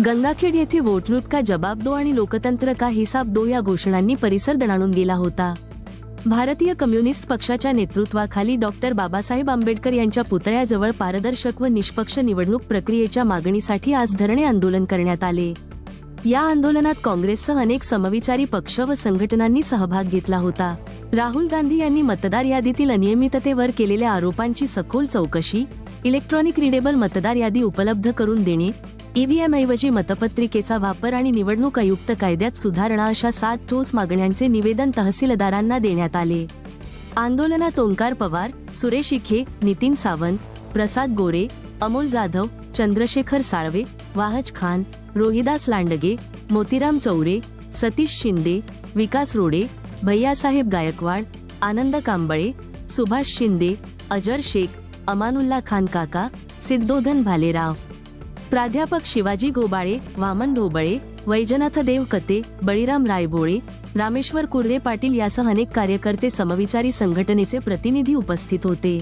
गंगाखेड येथे वोट लूट का जवाब दो आणि लोकतंत्र का हिसाब दो या घोषणांनी परिसर दणाणून गेला होता। भारतीय कम्युनिस्ट पक्षाच्या नेतृत्वाखाली डॉक्टर बाबासाहेब आंबेडकर यांच्या पुतळ्याजवळ पारदर्शक व निष्पक्ष निवडणूक प्रक्रियेच्या मागणीसाठी आज धरणे आंदोलन करण्यात आले। या आंदोलनात काँग्रेससह अनेक समविचारी पक्ष व संघटनांनी सहभाग घेतला होता। राहुल गांधी यांनी मतदार यादीतील अनियमिततेवर केलेल्या आरोपांची सखोल चौकशी, इलेक्ट्रॉनिक रीडेबल मतदार यादी उपलब्ध करून देणे, ईव्हीएम ऐवजी मतपत्रिकेचा वापर आणि निवडणूक आयुक्त कायद्यात सुधारणा अशा 7 ठोस मागण्यांचे निवेदन तहसीलदारांना देण्यात आले। आंदोलनात ओंकार पवार, सुरेश इखे, नितीन सावंत, प्रसाद गोरे, अमोल जाधव, चंद्रशेखर साळवे, वाहज खान, रोहिदास लांडगे, मोतीराम चौरे, सतीश शिंदे, विकास रोडे, भैयासाहेब गायकवाड, आनंद कांबळे, सुभाष शिंदे, अजर शेख, अमानुल्ला खान काका, सिद्धोधन भालेराव, प्राध्यापक शिवाजी घोबाळे, वामन ढोबळे, वैजनाथ देव कते, बळीराम रायबोळे, रामेश्वर कुर्रे पाटील यासह अनेक कार्यकर्ते समविचारी संघटनेचे प्रतिनिधी उपस्थित होते।